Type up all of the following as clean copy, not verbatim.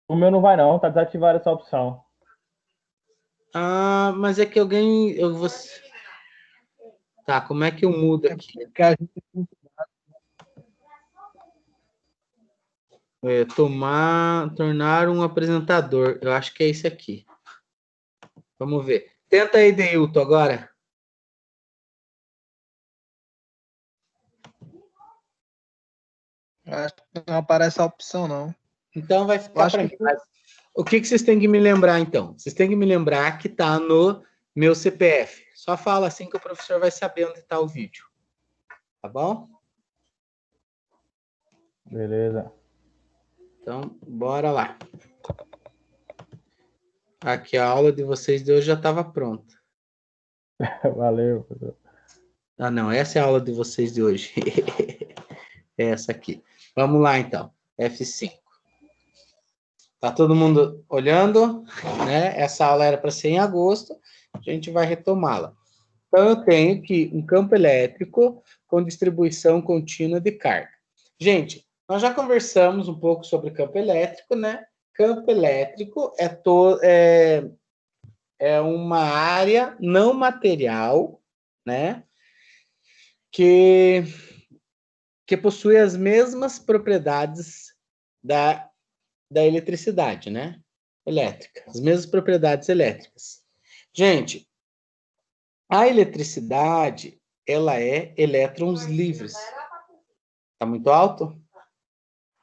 O meu não vai não, tá desativada essa opção. Ah, mas é que alguém... Tá, como é que eu mudo aqui? Que a gente Tornar um apresentador. Eu acho que é esse aqui. Vamos ver. Tenta aí, Deilton, agora. acho que não aparece a opção, não. Então vai Eu ficar acho para que mim. Mas o que vocês têm que me lembrar, então? Vocês têm que me lembrar que tá no meu CPF. Só fala assim que o professor vai saber onde está o vídeo. Tá bom? Beleza. Então, bora lá. Aqui, a aula de vocês de hoje já estava pronta. Valeu, professor. Ah, não. Essa é a aula de vocês de hoje. É essa aqui. Vamos lá, então. F5. Tá todo mundo olhando, né? Essa aula era para ser em agosto. A gente vai retomá-la. Então, eu tenho aqui um campo elétrico com distribuição contínua de carga. Gente, nós já conversamos um pouco sobre campo elétrico, né? Campo elétrico é uma área não material, né? Que possui as mesmas propriedades da eletricidade, né? Elétrica, as mesmas propriedades elétricas. Gente, a eletricidade, ela é elétrons livres. Tá muito alto?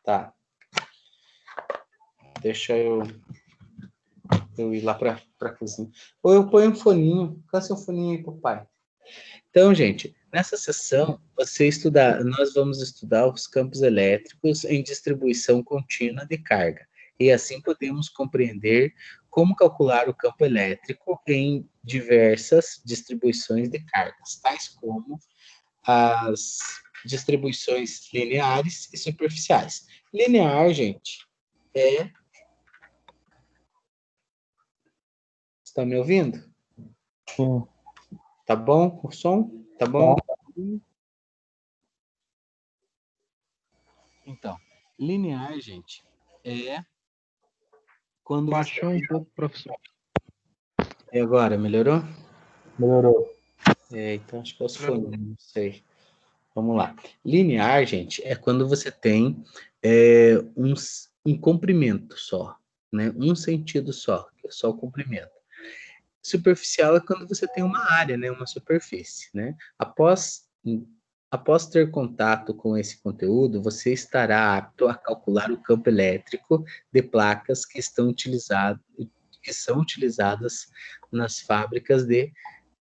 Tá. Deixa eu ir lá para a cozinha. Ou eu ponho um foninho. Cansa um foninho aí, papai. Então, gente, nessa sessão, nós vamos estudar os campos elétricos em distribuição contínua de carga. E assim podemos compreender como calcular o campo elétrico em diversas distribuições de cargas, tais como as distribuições lineares e superficiais. Linear, gente, Estão me ouvindo? Sim. Tá bom o som? Tá bom? Tá. Então, linear, gente, é quando baixou um pouco, professor. E agora, melhorou? Melhorou. Então acho que é os fones, não sei. Vamos lá. Linear, gente, é quando você tem um comprimento só, né? Um sentido só, que é só o comprimento. Superficial é quando você tem uma área, né? Uma superfície, né? Após ter contato com esse conteúdo, você estará apto a calcular o campo elétrico de placas que são utilizadas nas fábricas de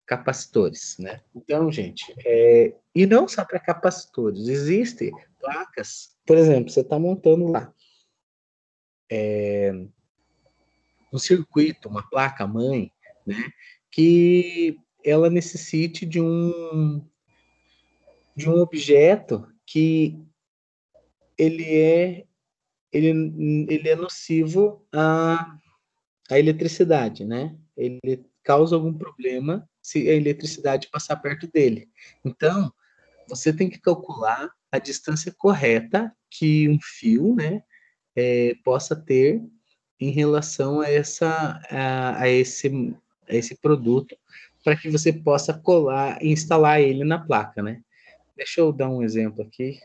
capacitores, né? Então, gente, e não só para capacitores, existem placas, por exemplo, você está montando lá um circuito, uma placa-mãe, né? Que ela necessite de um objeto que ele é ele é nocivo à eletricidade, né? Ele causa algum problema se a eletricidade passar perto dele. Então, você tem que calcular a distância correta que um fio, né, possa ter em relação a esse produto, para que você possa colar e instalar ele na placa, né? Deixa eu dar um exemplo aqui.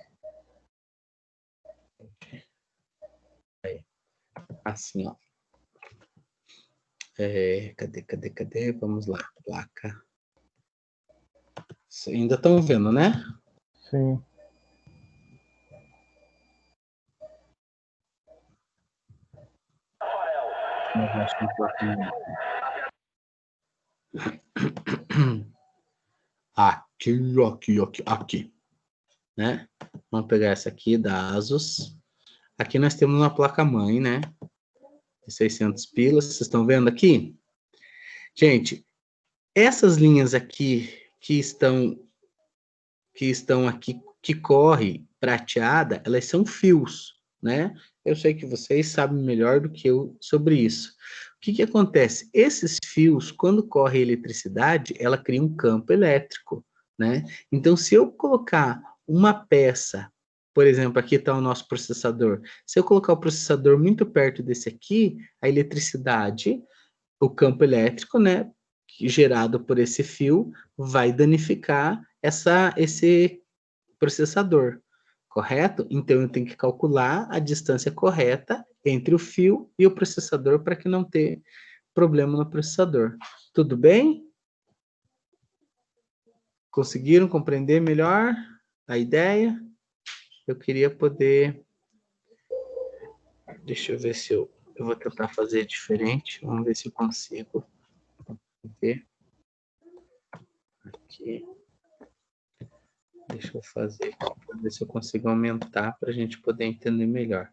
Assim, ó. Cadê? Vamos lá, placa. Ainda estão vendo, né? Sim. Aqui, né? Vamos pegar essa aqui da ASUS. Aqui nós temos uma placa-mãe, né? De 600 pilas, vocês estão vendo aqui? Gente, essas linhas aqui que estão aqui, que corre prateada, elas são fios, né? Eu sei que vocês sabem melhor do que eu sobre isso. O que acontece? Esses fios, quando corre eletricidade, ela cria um campo elétrico, né? Então, se eu colocar uma peça Por exemplo, aqui está o nosso processador. Se eu colocar o processador muito perto desse aqui, a eletricidade, o campo elétrico, né, gerado por esse fio, vai danificar esse processador, correto? Então eu tenho que calcular a distância correta entre o fio e o processador para que não tenha problema no processador. Tudo bem? Conseguiram compreender melhor a ideia? Eu queria poder... Deixa eu ver se eu vou tentar fazer diferente. Vamos ver se eu consigo ver. Aqui. Deixa eu fazer para ver se eu consigo aumentar para a gente poder entender melhor.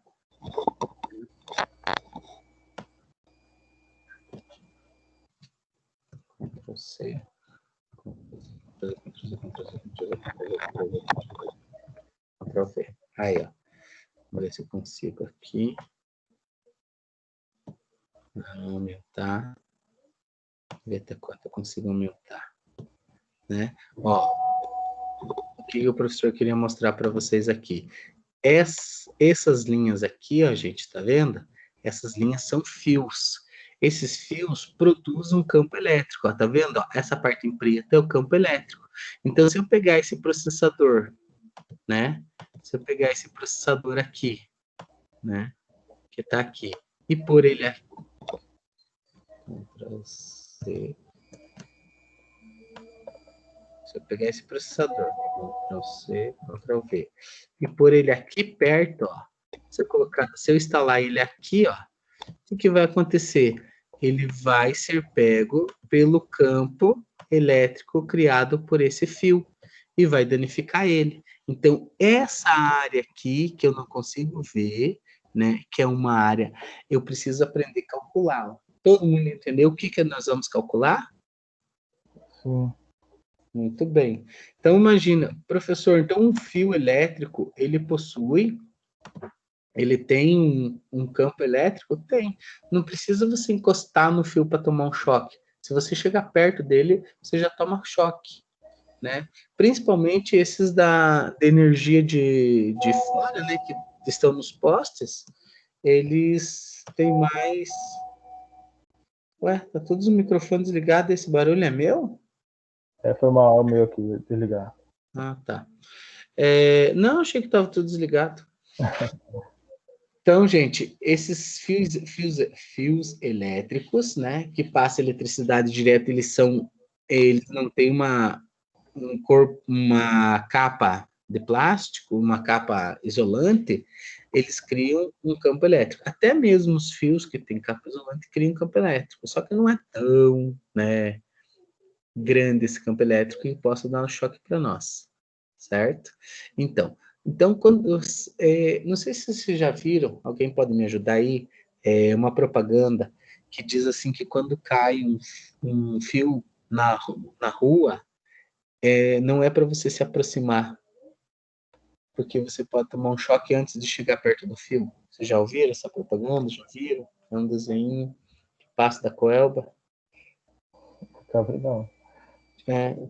Ctrl C. Ctrl V. Aí, ó. Vamos ver se eu consigo aqui. Aumentar. Ver até quanto eu consigo aumentar. Né? Ó, o que o professor queria mostrar para vocês aqui? Essas linhas aqui, ó, gente, tá vendo? Essas linhas são fios. Esses fios produzem um campo elétrico, ó, tá vendo? Ó, essa parte em preto é o campo elétrico. Então, se eu pegar esse processador, né? Se eu pegar esse processador aqui, né? Que tá aqui, e pôr ele aqui. Ctrl C. Se eu pegar esse processador, Ctrl C, Ctrl V, e pôr ele aqui perto, ó. Se eu instalar ele aqui, ó, o que vai acontecer? Ele vai ser pego pelo campo elétrico criado por esse fio e vai danificar ele. Então, essa área aqui, que eu não consigo ver, né, que é uma área, eu preciso aprender a calcular. Todo mundo entendeu o que nós vamos calcular? Sim. Muito bem. Então, imagina, professor, então um fio elétrico, ele tem um campo elétrico? Tem. Não precisa você encostar no fio para tomar um choque. Se você chegar perto dele, você já toma choque, né? Principalmente esses da energia de fora, né, que estão nos postes, eles têm mais... Ué, tá todos os microfones ligados, esse barulho é meu? Foi mal meu aqui desligar. Ah, tá. Não, achei que estava tudo desligado. Então, gente, esses fios elétricos, né, que passam eletricidade direto, eles não têm uma capa de plástico, uma capa isolante, eles criam um campo elétrico. Até mesmo os fios que têm capa isolante criam um campo elétrico, só que não é tão, né, grande esse campo elétrico que possa dar um choque para nós, certo? Então não sei se vocês já viram, alguém pode me ajudar aí, uma propaganda que diz assim que quando cai um fio na rua, não é para você se aproximar, porque você pode tomar um choque antes de chegar perto do fio. Vocês já ouviram essa propaganda? Já viram? É um desenho que passa da Coelba. Sabe não.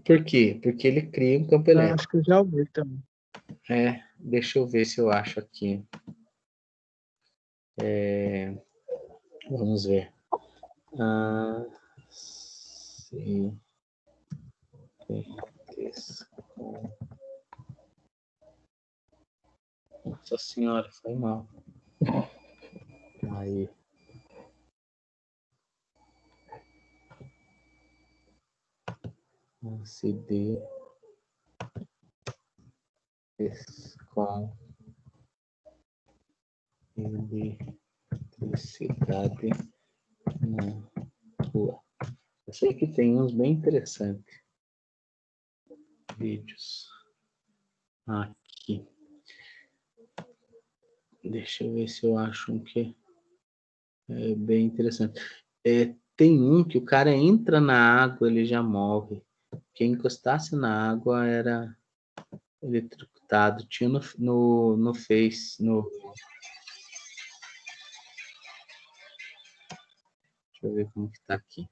Por quê? Porque ele cria um campo elétrico. Acho que eu já ouvi também. Deixa eu ver se eu acho aqui. Vamos ver. Se Nossa senhora, foi mal. Aí. CD com eletricidade na rua. Eu sei que tem uns bem interessantes. Vídeos. Aqui. Deixa eu ver se eu acho um que é bem interessante. Tem um que o cara entra na água, ele já morre. Quem encostasse na água era eletrocutado. Tinha no Face. Deixa eu ver como que tá aqui.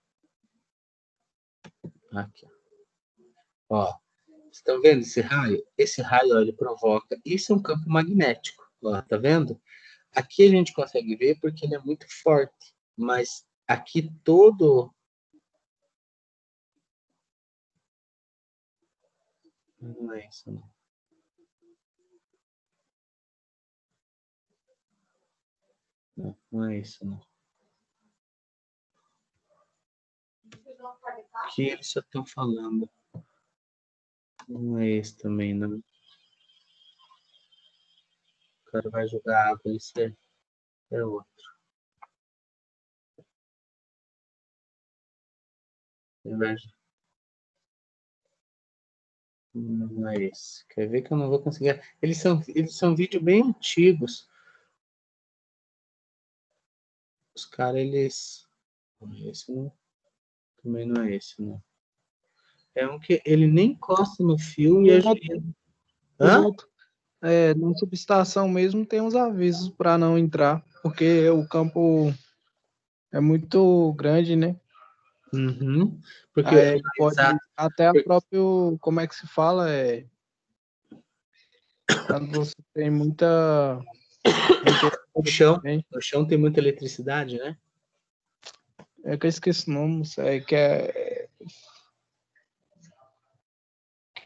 Aqui. Ó. estão vendo esse raio? Esse raio, ó, ele provoca. Isso é um campo magnético. Ó, tá vendo? Aqui a gente consegue ver porque ele é muito forte. Mas aqui todo. Não é isso, não. Não, não é isso, não. Que eles só estão falando. Não é esse também, não. O cara vai jogar água, isso é outro. Ele vai... Não é esse. Quer ver que eu não vou conseguir. Eles são vídeos bem antigos. Os caras, eles. Esse não, também não é esse, não. É um que ele nem encosta no fio e a gente. O Hã? outro, na subestação mesmo tem uns avisos para não entrar, porque o campo é muito grande, né? Uhum. Porque, Aí pode exato. até a próprio, como é que se fala? Quando você tem muita No chão tem muita eletricidade, né? é que eu esqueci o nome,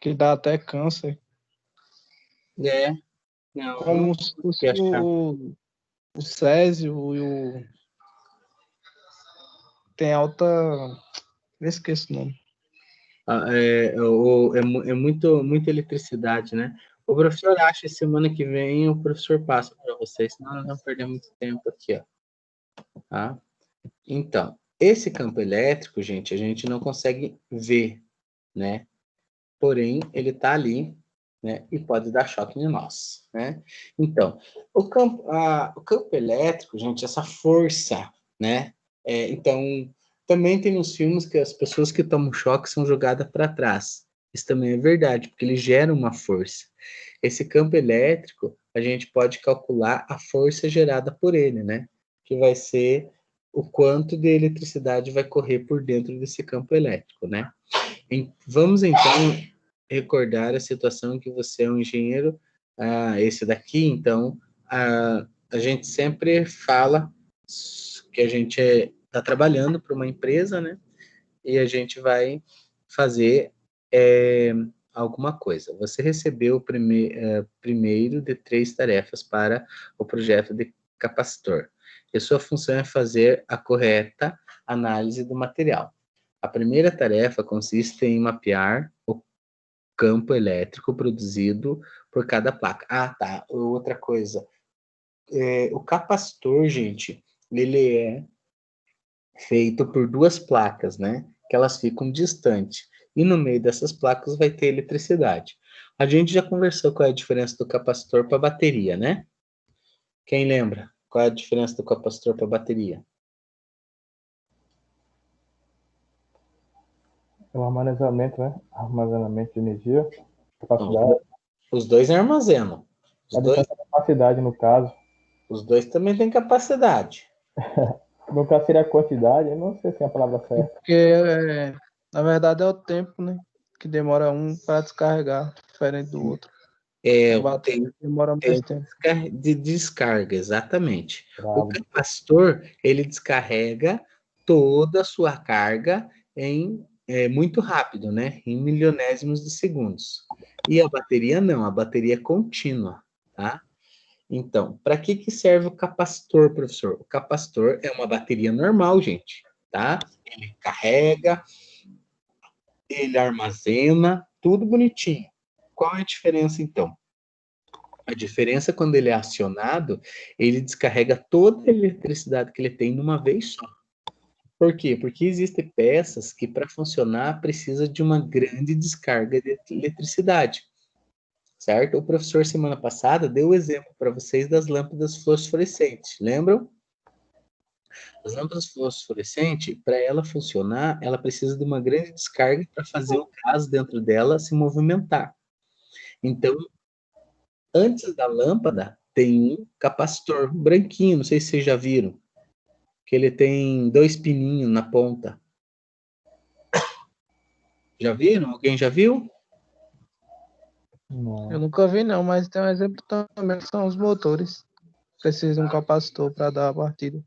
que dá até câncer. É. Não, Como se fosse que achar. o Césio e o. Tem alta. Eu esqueço o nome. É muita eletricidade, né? O professor acha que semana que vem o professor passa para vocês, senão nós vamos perder muito tempo aqui, ó. Tá? Então, esse campo elétrico, gente, a gente não consegue ver, né? Porém, ele está ali, né? E pode dar choque em nós, né? Então, o campo elétrico, gente, essa força, né? Então, também tem nos filmes que as pessoas que tomam choque são jogadas para trás. Isso também é verdade, porque ele gera uma força. Esse campo elétrico, a gente pode calcular a força gerada por ele, né? Que vai ser o quanto de eletricidade vai correr por dentro desse campo elétrico, né? Vamos então recordar a situação em que você é um engenheiro, esse daqui, então, a gente sempre fala que a gente está trabalhando para uma empresa, né? E a gente vai fazer alguma coisa. Você recebeu o primeiro de 3 tarefas para o projeto de capacitor. E a sua função é fazer a correta análise do material. A primeira tarefa consiste em mapear o campo elétrico produzido por cada placa. Ah, tá. Outra coisa. O capacitor, gente, ele é feito por 2 placas, né? Que elas ficam distantes. E no meio dessas placas vai ter eletricidade. A gente já conversou qual é a diferença do capacitor para bateria, né? Quem lembra? Qual é a diferença do capacitor para bateria? O armazenamento, né? Armazenamento de energia, Não, capacidade. os dois armazenam. A diferença é a capacidade, no caso. Os dois também têm capacidade. No caso seria a quantidade, eu não sei se é a palavra certa. Porque, na verdade, é o tempo, né? Que demora um para descarregar, diferente do outro. A bateria demora mais tempo. De descarga, exatamente. O Bravo. capacitor, ele descarrega toda a sua carga em muito rápido, né? Em milionésimos de segundos. E a bateria não, a bateria é contínua, tá? Então, para que serve o capacitor, professor? O capacitor é uma bateria normal, gente, tá? Ele carrega, ele armazena, tudo bonitinho. Qual é a diferença, então? A diferença, quando ele é acionado, ele descarrega toda a eletricidade que ele tem numa vez só. Por quê? Porque existem peças que, para funcionar, precisa de uma grande descarga de eletricidade, certo? O professor, semana passada, deu o exemplo para vocês das lâmpadas fluorescentes, lembram? As lâmpadas fluorescentes, para ela funcionar, ela precisa de uma grande descarga para fazer o gás dentro dela se movimentar. Então, antes da lâmpada, tem um capacitor branquinho, não sei se vocês já viram, que ele tem 2 pininhos na ponta. Já viram? Alguém já viu? Não. Eu nunca vi não, mas tem um exemplo também que são os motores. Precisa de um capacitor para dar a partida.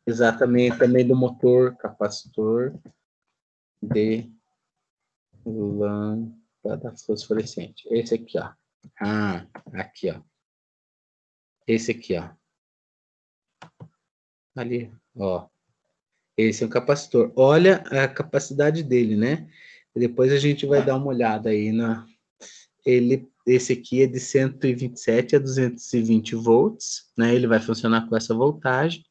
Exatamente, também do motor, capacitor de lâmpada fosforescente. Esse aqui, ó. Ah, aqui, ó. Esse aqui, ó. Ali, ó. Esse é um capacitor. Olha a capacidade dele, né? Depois a gente vai dar uma olhada aí na. Esse aqui é de 127 a 220 volts, né? Ele vai funcionar com essa voltagem.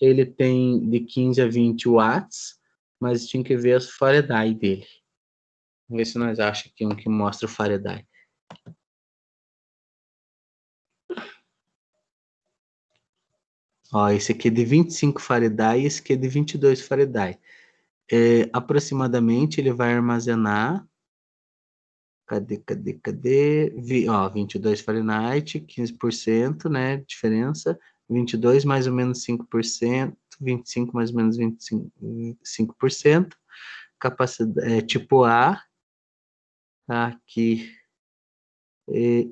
Ele tem de 15 a 20 watts, mas tinha que ver as Faraday dele. Vamos ver se nós achamos aqui um que mostra o Faraday. Ó, esse aqui é de 25 Faraday e esse aqui é de 22 Faraday. Aproximadamente ele vai armazenar. Cadê? Ó, 22 Fahrenheit, 15%, né? Diferença. 22 mais ou menos 5%, 25 mais ou menos 25%. Capacidade, tipo A, aqui,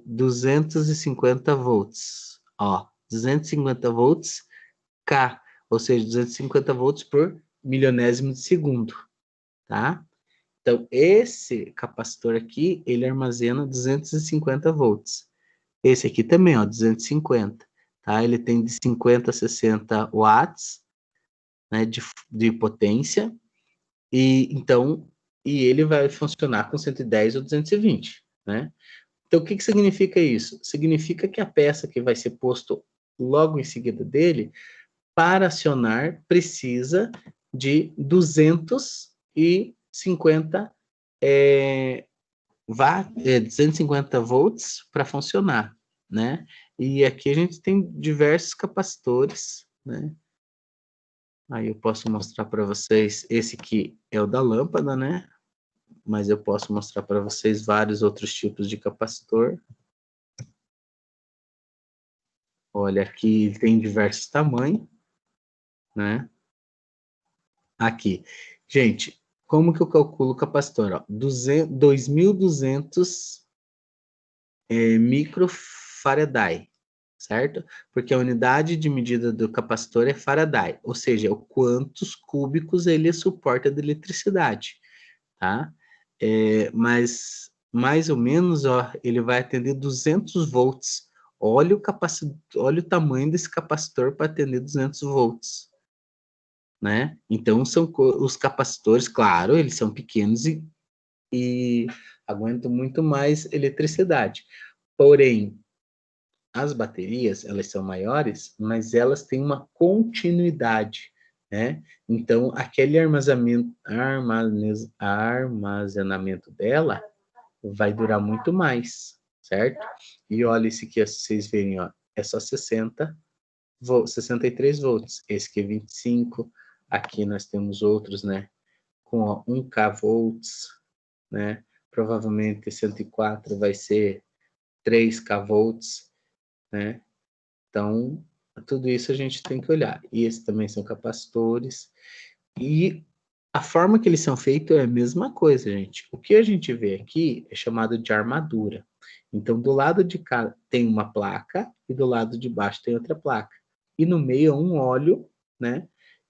250 volts. Ó, 250 volts K, ou seja, 250 volts por milionésimo de segundo, tá? Então, esse capacitor aqui, ele armazena 250 volts. Esse aqui também, ó, 250, tá? Ele tem de 50 a 60 watts, né, de potência, e ele vai funcionar com 110 ou 220, né? Então, o que significa isso? Significa que a peça que vai ser posto logo em seguida dele, para acionar, precisa de 250 250 volts para funcionar, né? E aqui a gente tem diversos capacitores, né? Aí eu posso mostrar para vocês, esse aqui é o da lâmpada, né? Mas eu posso mostrar para vocês vários outros tipos de capacitor. Olha, aqui tem diversos tamanhos, né? Aqui. Gente, como que eu calculo o capacitor? Ó, 2.200 microfarad, certo? Porque a unidade de medida do capacitor é Faraday, ou seja, o quantos cúbicos ele suporta de eletricidade, tá? Mas mais ou menos, ó, ele vai atender 200 volts. Olha o tamanho desse capacitor para atender 200 volts, né? Então são os capacitores, claro, eles são pequenos e aguentam muito mais eletricidade. Porém, as baterias, elas são maiores, mas elas têm uma continuidade, né? Então, aquele armazenamento dela vai durar muito mais, certo? E olha esse aqui, vocês verem, ó, é só 63 volts. Esse aqui é 25. Aqui nós temos outros, né? Com ó, 1K volts, né? Provavelmente 104 vai ser 3K volts, né? Então, tudo isso a gente tem que olhar. E esses também são capacitores. E a forma que eles são feitos é a mesma coisa, gente. O que a gente vê aqui é chamado de armadura. Então, do lado de cá tem uma placa e do lado de baixo tem outra placa. E no meio é um óleo, né,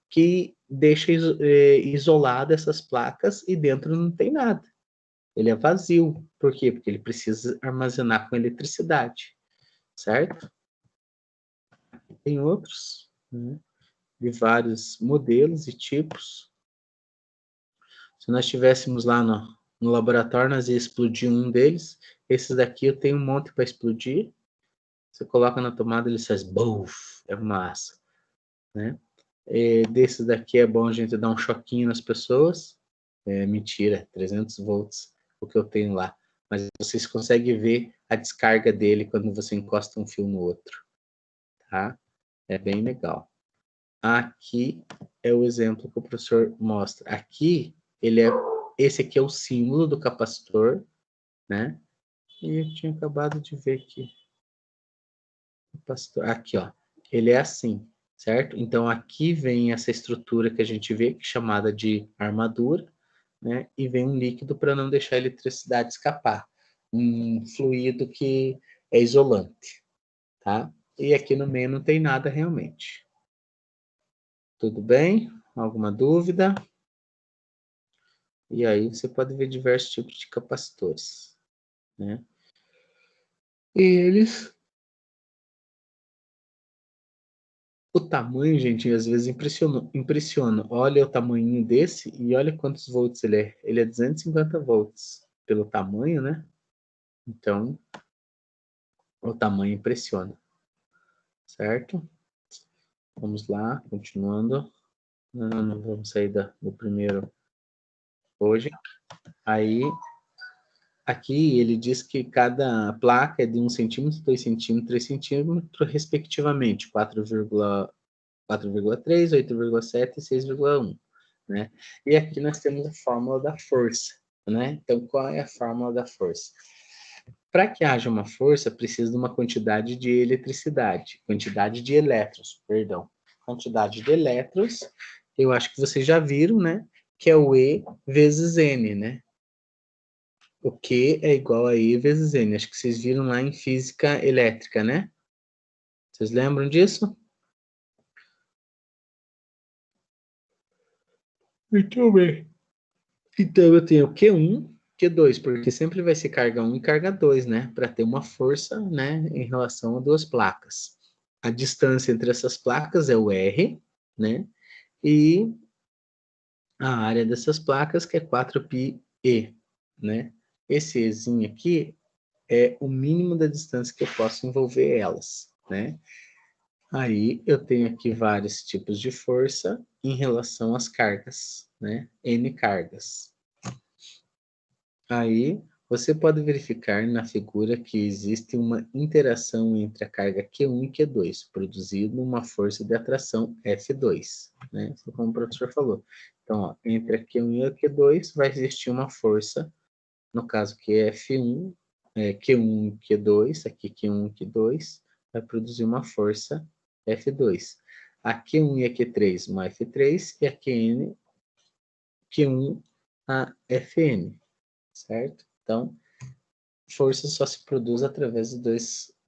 que deixa isolado essas placas e dentro não tem nada. Ele é vazio. Por quê? Porque ele precisa armazenar com eletricidade, certo? Tem outros, né, de vários modelos e tipos. Se nós estivéssemos lá no laboratório, nós ia explodir um deles. Esses daqui eu tenho um monte para explodir. Você coloca na tomada, ele faz buf, é massa, né? Desses daqui é bom a gente dar um choquinho nas pessoas. Mentira, 300 volts, o que eu tenho lá. Mas vocês conseguem ver a descarga dele quando você encosta um fio no outro, tá? É bem legal. Aqui é o exemplo que o professor mostra. Aqui, esse aqui é o símbolo do capacitor, né? E eu tinha acabado de ver aqui. Capacitor, aqui, ó. Ele é assim, certo? Então, aqui vem essa estrutura que a gente vê, que é chamada de armadura, né? E vem um líquido para não deixar a eletricidade escapar. Um fluido que é isolante, tá? E aqui no meio não tem nada realmente. Tudo bem? Alguma dúvida? E aí você pode ver diversos tipos de capacitores, né? E eles... O tamanho, gente, às vezes impressiona. Olha o tamanho desse e olha quantos volts ele é. Ele é 250 volts pelo tamanho, né? Então, o tamanho impressiona, certo? Vamos lá, continuando. Não vamos sair do primeiro hoje. Aí, aqui ele diz que cada placa é de 1 centímetro, 2 centímetros, 3 centímetros, respectivamente, 4,3, 8,7 e 6,1, né? E aqui nós temos a fórmula da força, né? Então, qual é a fórmula da força? Para que haja uma força, precisa de uma quantidade de eletricidade, quantidade de elétrons, perdão. Quantidade de elétrons, eu acho que vocês já viram, né? Que é o E vezes N, né? O Q é igual a E vezes N. Acho que vocês viram lá em física elétrica, né? Vocês lembram disso? Muito bem. Então eu tenho Q1, Q2, porque sempre vai ser carga 1 e carga 2, né? Para ter uma força, né, em relação a duas placas. A distância entre essas placas é o R, né? E a área dessas placas, que é 4πe, né? Esse Ezinho aqui é o mínimo da distância que eu posso envolver elas, né? Aí eu tenho aqui vários tipos de força em relação às cargas, né? N cargas. Aí você pode verificar na figura que existe uma interação entre a carga Q1 e Q2, produzindo uma força de atração F2, né? Como o professor falou. Então, ó, entre a Q1 e a Q2 vai existir uma força, no caso que é F1, Q1 e Q2, aqui Q1 e Q2, vai produzir uma força F2. A Q1 e a Q3 uma F3 e a Q1 a Fn, certo? Então, força só se produz através de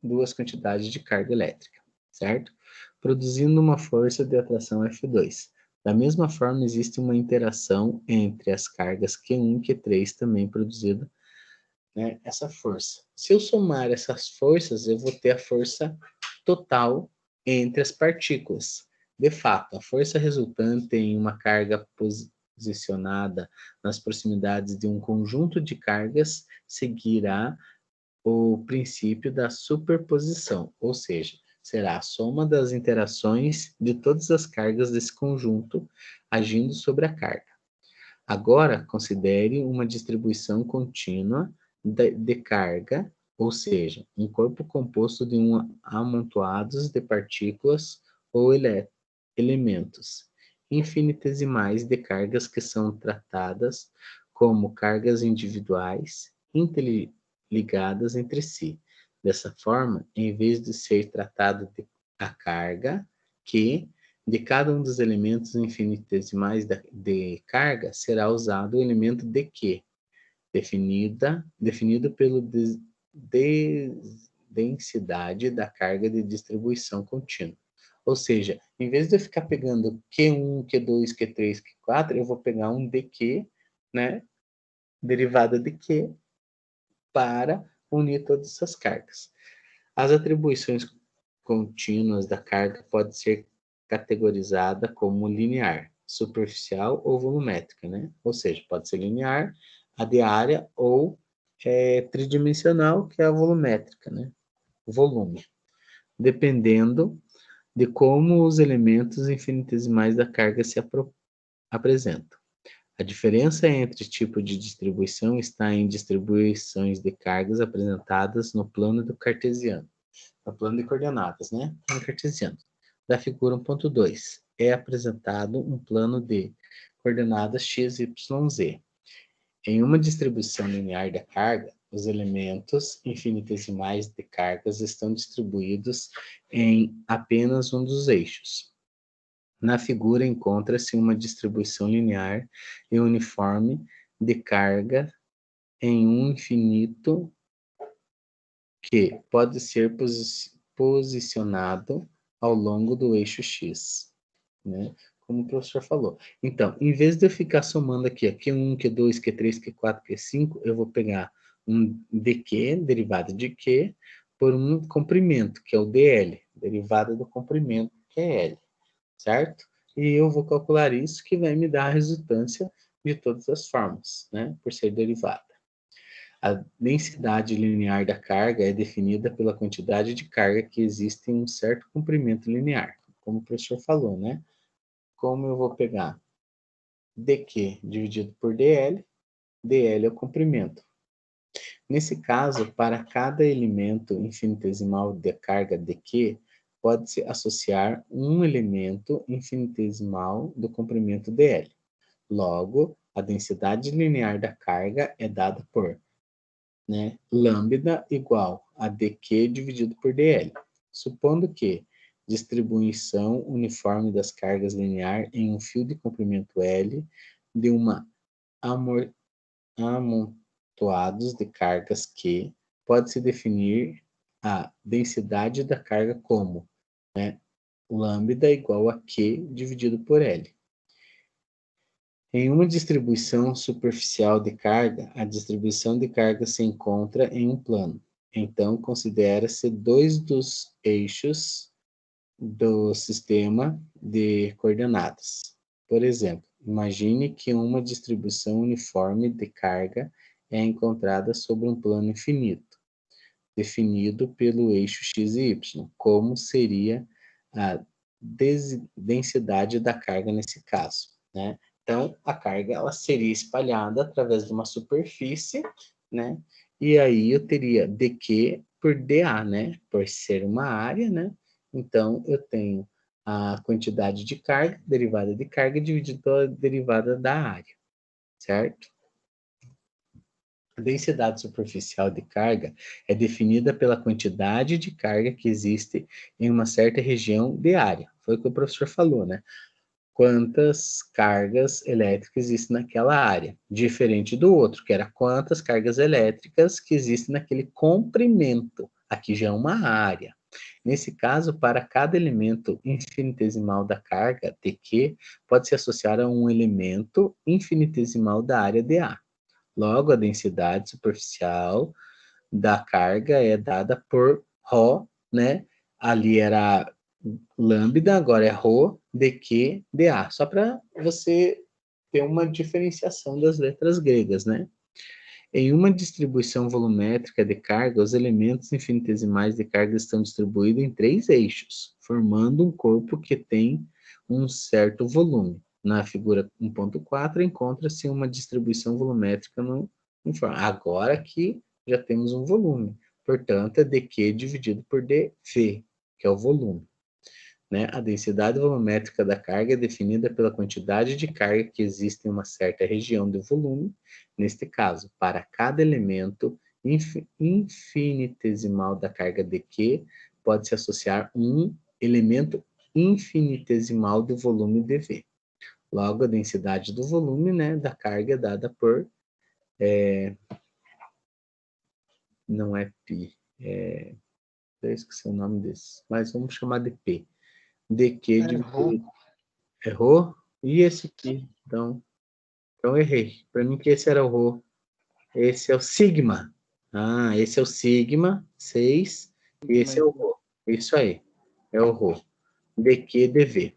duas quantidades de carga elétrica, certo? Produzindo uma força de atração F2. Da mesma forma, existe uma interação entre as cargas Q1 e Q3 também produzindo, né, essa força. Se eu somar essas forças, eu vou ter a força total entre as partículas. De fato, a força resultante em uma carga posicionada nas proximidades de um conjunto de cargas seguirá o princípio da superposição, ou seja, será a soma das interações de todas as cargas desse conjunto agindo sobre a carga. Agora, considere uma distribuição contínua de carga, ou seja, um corpo composto de amontoados de partículas ou elementos infinitesimais de cargas que são tratadas como cargas individuais interligadas entre si. Dessa forma, em vez de ser tratado a carga que de cada um dos elementos infinitesimais de carga será usado o elemento de Q, definido pela densidade da carga de distribuição contínua. Ou seja, em vez de eu ficar pegando Q1, Q2, Q3, Q4, eu vou pegar um dQ, né, derivada de Q, para unir todas essas cargas. As atribuições contínuas da carga podem ser categorizada como linear, superficial ou volumétrica, né? Ou seja, pode ser linear, a de área, ou tridimensional, que é a volumétrica, né? Volume, dependendo de como os elementos infinitesimais da carga se apresentam. A diferença entre tipo de distribuição está em distribuições de cargas apresentadas no plano do cartesiano. No plano de coordenadas, né? Plano cartesiano. Da figura 1.2, é apresentado um plano de coordenadas x, y, z. Em uma distribuição linear da carga, os elementos infinitesimais de cargas estão distribuídos em apenas um dos eixos. Na figura encontra-se uma distribuição linear e uniforme de carga em um infinito que pode ser posicionado ao longo do eixo X, né? Como o professor falou. Então, em vez de eu ficar somando aqui, Q1, Q2, Q3, Q4, Q5, eu vou pegar um dQ, derivada de Q, por um comprimento, que é o dL, derivada do comprimento, que é L, certo? E eu vou calcular isso, que vai me dar a resultância de todas as formas, né? Por ser derivada. A densidade linear da carga é definida pela quantidade de carga que existe em um certo comprimento linear, como o professor falou, né? Como eu vou pegar dQ dividido por dL, dL é o comprimento. Nesse caso, para cada elemento infinitesimal de carga dQ, pode-se associar um elemento infinitesimal do comprimento dL. Logo, a densidade linear da carga é dada por, né, lambda igual a dQ dividido por dL. Supondo que distribuição uniforme das cargas linear em um fio de comprimento L de uma amontoados de cargas Q, pode-se definir a densidade da carga como, né, lambda igual a Q dividido por L. Em uma distribuição superficial de carga, a distribuição de carga se encontra em um plano. Então, considera-se dois dos eixos do sistema de coordenadas. Por exemplo, imagine que uma distribuição uniforme de carga é encontrada sobre um plano infinito, definido pelo eixo x e y. Como seria a densidade da carga nesse caso, né? Então, a carga ela seria espalhada através de uma superfície, né? E aí eu teria dQ por dA, né? Por ser uma área, né? Então, eu tenho a quantidade de carga, derivada de carga, dividido pela derivada da área, certo? A densidade superficial de carga é definida pela quantidade de carga que existe em uma certa região de área. Foi o que o professor falou, né? Quantas cargas elétricas existem naquela área, diferente do outro, que era quantas cargas elétricas que existem naquele comprimento. Aqui já é uma área. Nesse caso, para cada elemento infinitesimal da carga, dQ, pode se associar a um elemento infinitesimal da área dA. Logo, a densidade superficial da carga é dada por ρ, né? Ali era lambda, agora é ρ, dQ, dA. Só para você ter uma diferenciação das letras gregas, né? Em uma distribuição volumétrica de carga, os elementos infinitesimais de carga estão distribuídos em 3 eixos, formando um corpo que tem um certo volume. Na figura 1.4, encontra-se uma distribuição volumétrica no informe. Agora aqui já temos um volume, portanto, é dQ dividido por dV, que é o volume. Né? A densidade volumétrica da carga é definida pela quantidade de carga que existe em uma certa região do volume. Neste caso, para cada elemento infinitesimal da carga dQ, pode-se associar um elemento infinitesimal do volume dV. Logo, a densidade do volume, né, da carga é dada por... não é π, eu esqueci o nome desse, mas vamos chamar de P. dQ dividido... Errou? E esse aqui? Então errei. Para mim que esse era o ρ. Esse é o sigma. Ah, esse é o sigma 6 e esse é o ρ. Isso aí. É o ρ. dQ dV.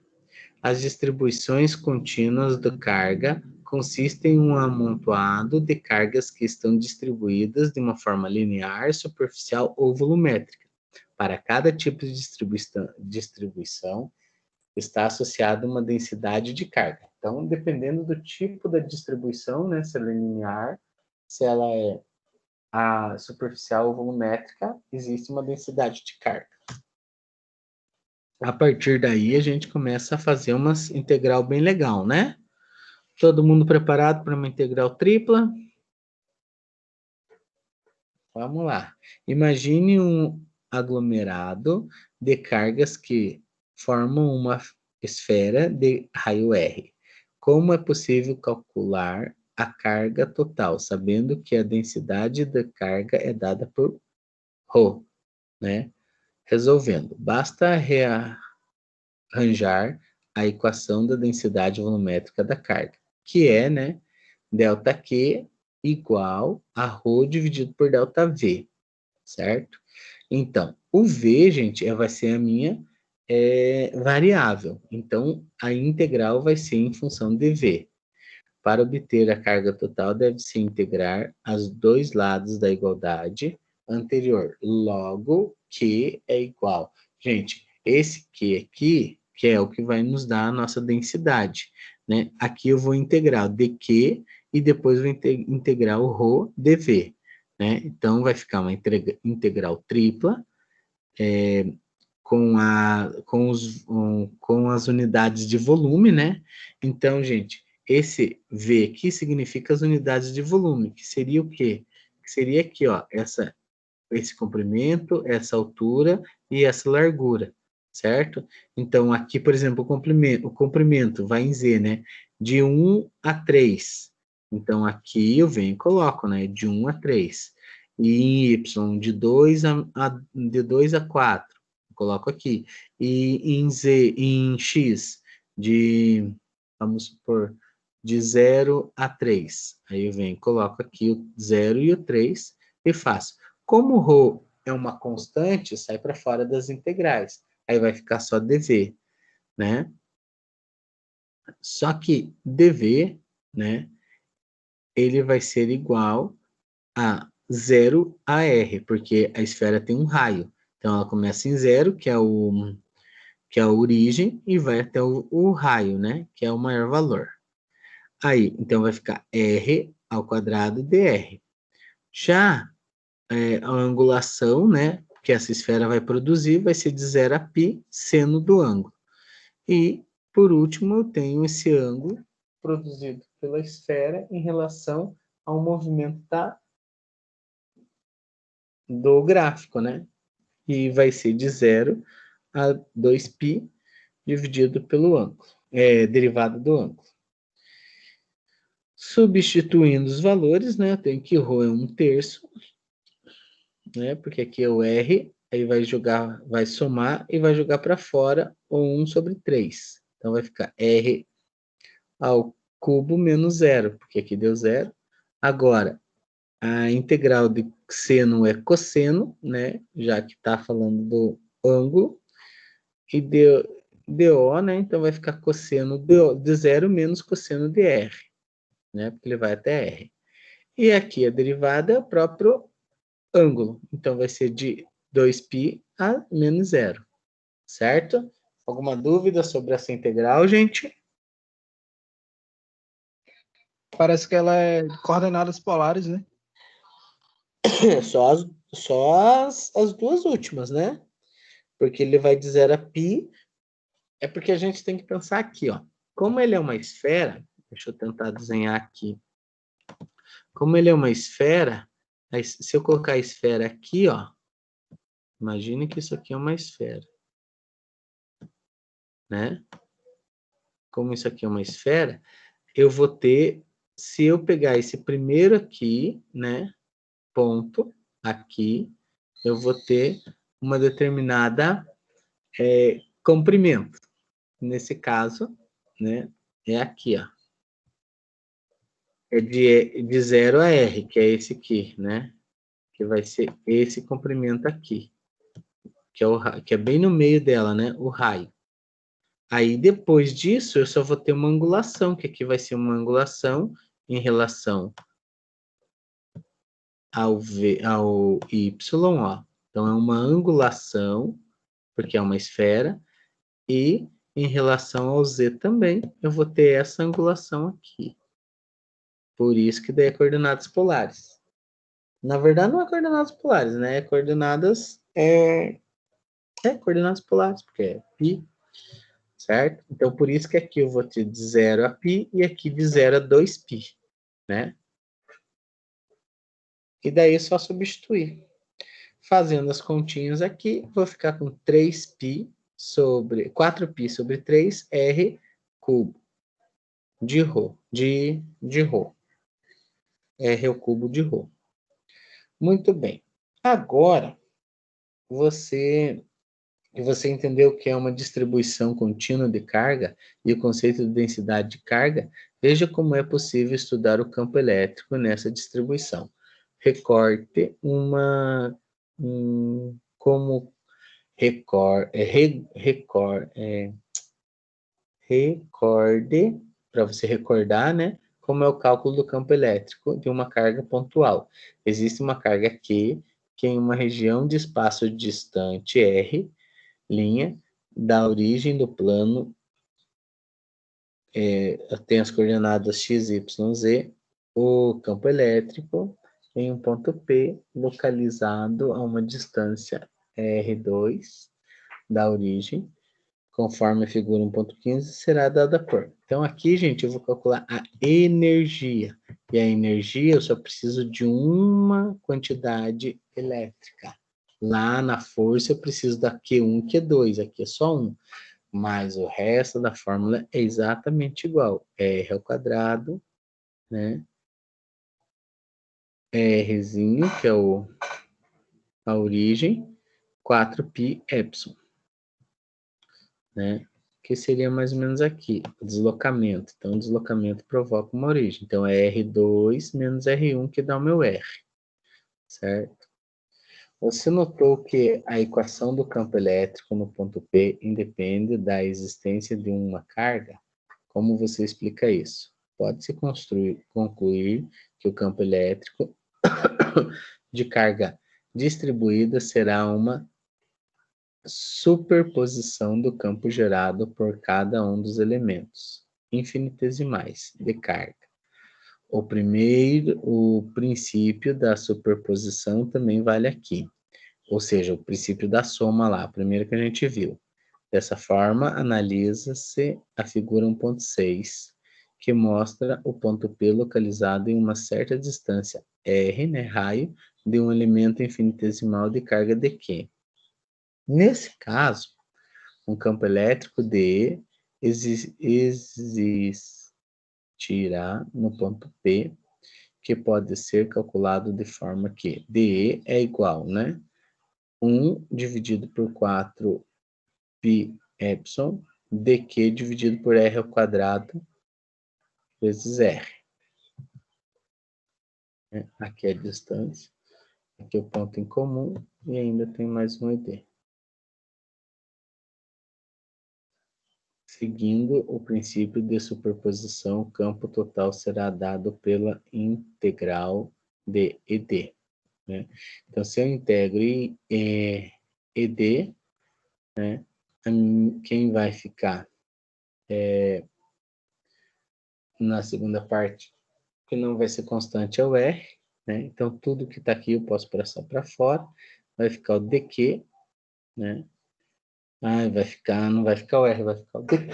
As distribuições contínuas de carga consistem em um amontoado de cargas que estão distribuídas de uma forma linear, superficial ou volumétrica. Para cada tipo de distribuição está associada uma densidade de carga. Então, dependendo do tipo da distribuição, né, se ela é linear, se ela é a superficial ou volumétrica, existe uma densidade de carga. A partir daí, a gente começa a fazer uma integral bem legal, né? Todo mundo preparado para uma integral tripla? Vamos lá. Imagine um aglomerado de cargas que formam uma esfera de raio R. Como é possível calcular a carga total, sabendo que a densidade da carga é dada por ρ, né? Resolvendo, basta rearranjar a equação da densidade volumétrica da carga, que é, né, ΔQ igual a ρ dividido por ΔV, certo? Então, o V, gente, vai ser a minha variável. Então, a integral vai ser em função de V. Para obter a carga total, deve-se integrar os dois lados da igualdade anterior. Logo, Q é igual. Gente, esse Q aqui, que é o que vai nos dar a nossa densidade, né? Aqui eu vou integrar o dQ e depois vou integrar o ρ dV, né? Então, vai ficar uma integral tripla, com as unidades de volume, né? Então, gente, esse V aqui significa as unidades de volume, que seria o quê? Que seria aqui, ó, esse comprimento, essa altura e essa largura, certo? Então, aqui, por exemplo, o comprimento vai em Z, né? De 1 a 3. Então, aqui eu venho e coloco, né? De 1 a 3. E em Y, de 2 a 4. Coloco aqui. E em Z, em X, vamos supor, de 0 a 3. Aí eu venho e coloco aqui o 0 e o 3 e faço. Como o ρ é uma constante, sai para fora das integrais. Aí vai ficar só dV, né? Só que dV, né, ele vai ser igual a 0 a R, porque a esfera tem um raio. Então, ela começa em 0, que é a origem, e vai até o raio, né, que é o maior valor. Aí, então, vai ficar R ao quadrado dr. Já a angulação, né, que essa esfera vai produzir, vai ser de 0 a π, seno do ângulo. E, por último, eu tenho esse ângulo produzido pela esfera em relação ao movimento do gráfico, né? E vai ser de 0 a 2π dividido pelo ângulo, derivada do ângulo. Substituindo os valores, né, eu tenho que ρ é 1/3, né, porque aqui é o R, aí vai somar e vai jogar para fora o 1/3. Então, vai ficar R ao cubo menos 0, porque aqui deu 0. Agora, a integral de seno é cosseno, né, já que está falando do ângulo, e DO, né, então vai ficar cosseno de 0 menos cosseno de R, né, porque ele vai até R. E aqui a derivada é o próprio ângulo, então vai ser de 2π a menos 0, certo? Alguma dúvida sobre essa integral, gente? Parece que ela é de coordenadas polares, né? Só as duas últimas, né? Porque ele vai de 0 a π. É porque a gente tem que pensar aqui, ó. Como ele é uma esfera, deixa eu tentar desenhar aqui. Como ele é uma esfera, se eu colocar a esfera aqui, ó, imagine que isso aqui é uma esfera, né? Como isso aqui é uma esfera, eu vou ter, se eu pegar esse primeiro aqui, né, ponto, aqui, eu vou ter uma determinada comprimento. Nesse caso, né, é aqui, ó. É de 0 a R, que é esse aqui, né? Que vai ser esse comprimento aqui. Que é bem no meio dela, né? O raio. Aí, depois disso, eu só vou ter uma angulação, que aqui vai ser uma angulação em relação ao Y, ó. Então, é uma angulação, porque é uma esfera, e em relação ao Z também, eu vou ter essa angulação aqui. Por isso que daí é coordenadas polares. Na verdade, não é coordenadas polares, né? É coordenadas polares, porque é π, certo? Então, por isso que aqui eu vou ter de 0 a π e aqui de 0 a 2π, né? E daí é só substituir. Fazendo as continhas aqui, vou ficar com 4π sobre 3 R cubo de ρ. R ao cubo de ρ. Muito bem. Agora, você entendeu o que é uma distribuição contínua de carga e o conceito de densidade de carga, veja como é possível estudar o campo elétrico nessa distribuição. Recorde, para você recordar, né? Como é o cálculo do campo elétrico de uma carga pontual. Existe uma carga Q, que em uma região de espaço distante R, linha, da origem do plano, tem as coordenadas x, y, z, o campo elétrico em um ponto P, localizado a uma distância R2 da origem, conforme a figura 1.15, será dada por. Então, aqui, gente, eu vou calcular a energia. E a energia, eu só preciso de uma quantidade elétrica. Lá na força, eu preciso da Q1 e Q2. Aqui é só 1. Mas o resto da fórmula é exatamente igual. R ao quadrado, né? Rzinho, que é a origem, 4π epsilon, né? Que seria mais ou menos aqui, o deslocamento. Então, o deslocamento provoca uma origem. Então, é R2 menos R1 que dá o meu R, certo? Você notou que a equação do campo elétrico no ponto P independe da existência de uma carga? Como você explica isso? Pode-se concluir que o campo elétrico de carga distribuída será uma superposição do campo gerado por cada um dos elementos infinitesimais de carga. O princípio da superposição também vale aqui, ou seja, o princípio da soma lá, a primeira que a gente viu. Dessa forma, analisa-se a figura 1.6, que mostra o ponto P localizado em uma certa distância R, né, raio, de um elemento infinitesimal de carga de Q. Nesse caso, um campo elétrico DE existirá no ponto P, que pode ser calculado de forma que DE é igual, né? 1 dividido por 4 π epsilon, dq dividido por r ao quadrado vezes r. Aqui é a distância, aqui é o ponto em comum e ainda tem mais um ED. Seguindo o princípio de superposição, o campo total será dado pela integral de ED. Né? Então, se eu integro ED, né, quem vai ficar na segunda parte, que não vai ser constante, é o R. Né? Então, tudo que está aqui eu posso passar para fora. Vai ficar o dq, né? Não vai ficar o R, vai ficar o dq,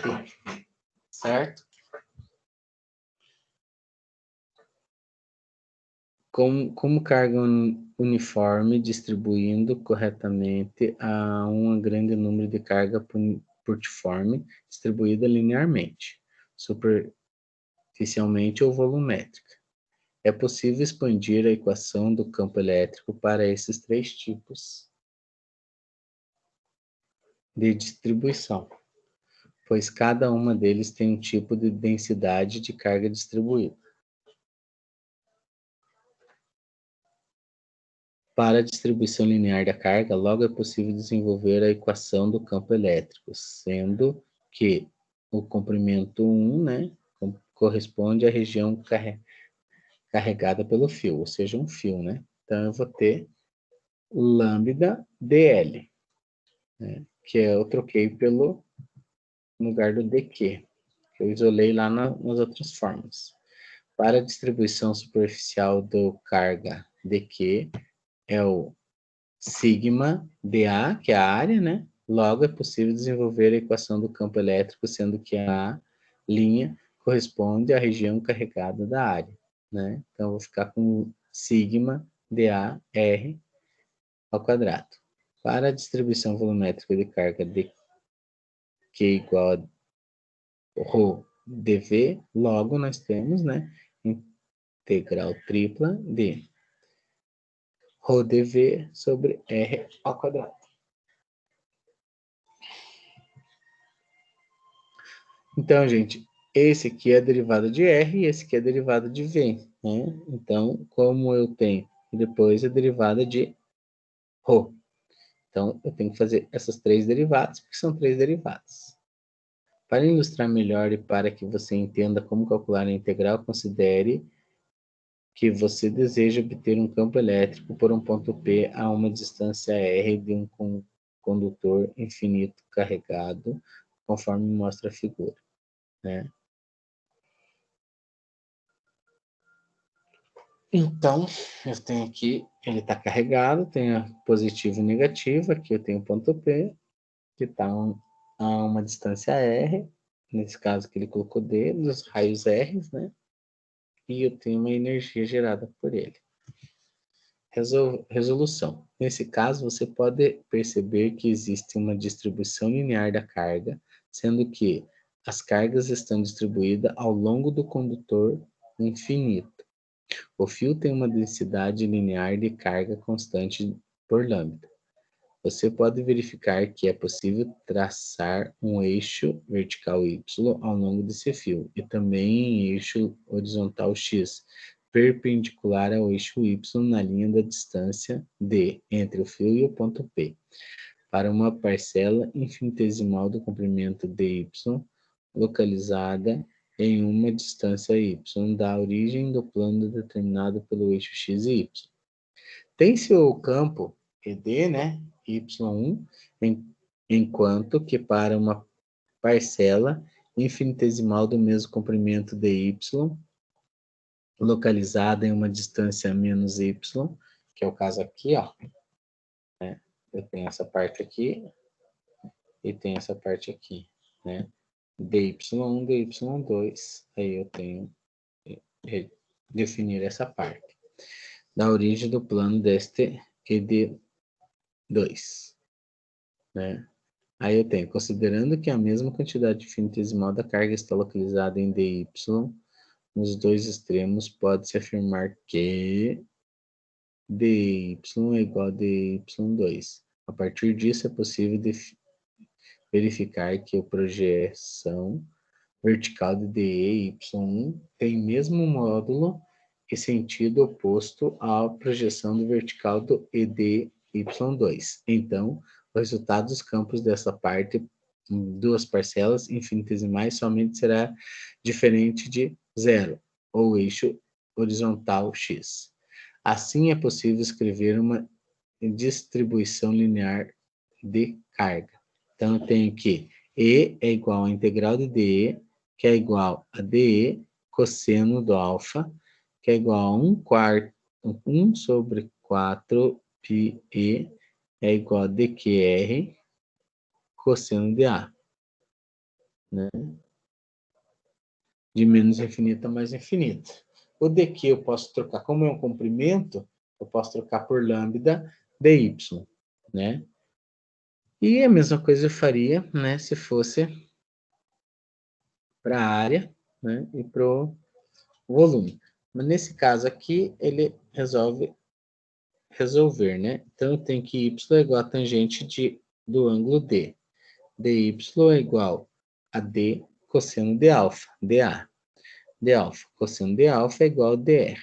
certo? Como carga uniforme distribuindo corretamente a um grande número de carga portiforme distribuída linearmente, superficialmente ou volumétrica. É possível expandir a equação do campo elétrico para esses três tipos de distribuição, pois cada uma deles tem um tipo de densidade de carga distribuída. Para a distribuição linear da carga, logo é possível desenvolver a equação do campo elétrico, sendo que o comprimento 1, né, corresponde à região carregada pelo fio, ou seja, um fio, né? Então, eu vou ter lambda dl, né, que eu troquei pelo lugar do dq, que eu isolei lá nas outras formas. Para a distribuição superficial do carga dq, é o sigma dA, que é a área, né? Logo, é possível desenvolver a equação do campo elétrico, sendo que a linha corresponde à região carregada da área, né? Então, eu vou ficar com sigma dA R ao quadrado. Para a distribuição volumétrica de carga de Q igual a ρ dV, logo nós temos, né, integral tripla de ρ dv sobre r ao quadrado. Então, gente, esse aqui é a derivada de r e esse aqui é a derivada de v, né? Então, como eu tenho depois a derivada de ρ. Então, eu tenho que fazer essas três derivadas, porque são três derivadas. Para ilustrar melhor e para que você entenda como calcular a integral, considere que você deseja obter um campo elétrico por um ponto P a uma distância R de um condutor infinito carregado, conforme mostra a figura, né? Então, eu tenho aqui, ele está carregado, tem a positivo e negativo, aqui eu tenho o ponto P, que está a uma distância R, nesse caso que ele colocou D, dos raios R, né? E eu tenho uma energia gerada por ele. Resolução. Nesse caso, você pode perceber que existe uma distribuição linear da carga, sendo que as cargas estão distribuídas ao longo do condutor infinito. O fio tem uma densidade linear de carga constante por lambda. Você pode verificar que é possível traçar um eixo vertical Y ao longo desse fio, e também eixo horizontal X, perpendicular ao eixo Y na linha da distância D entre o fio e o ponto P, para uma parcela infinitesimal do comprimento DY, localizada em uma distância Y, da origem do plano determinado pelo eixo X e Y. Tem-se o campo ED, né, Y1, enquanto que para uma parcela infinitesimal do mesmo comprimento DY, localizada em uma distância menos Y, que é o caso aqui, ó, né? Eu tenho essa parte aqui e tenho essa parte aqui, né? DY1, DY2, aí eu tenho que definir essa parte da origem do plano deste ED2, né? Aí eu tenho, considerando que a mesma quantidade infinitesimal da carga está localizada em DY nos dois extremos, pode-se afirmar que dy é igual a dy2. A partir disso, é possível verificar que a projeção vertical de dy1 tem mesmo módulo e sentido oposto à projeção do vertical do edy2. Então, o resultado dos campos dessa parte, duas parcelas infinitesimais, somente será diferente de zero, ou eixo horizontal x. Assim, é possível escrever uma distribuição linear de carga. Então, eu tenho que E é igual a integral de DE, que é igual a DE cosseno do alfa, que é igual a 1 sobre 4 πe é igual a dQr cosseno de A, né? De menos infinito a mais infinito. O dq eu posso trocar, como é um comprimento, eu posso trocar por lambda dy, né? E a mesma coisa eu faria, né, se fosse para a área, né, e para o volume. Mas nesse caso aqui, ele resolver, né? Então, eu tenho que y é igual a tangente do ângulo D. dy é igual a d cosseno de alfa, dA. d alfa cosseno de alfa é igual a dr.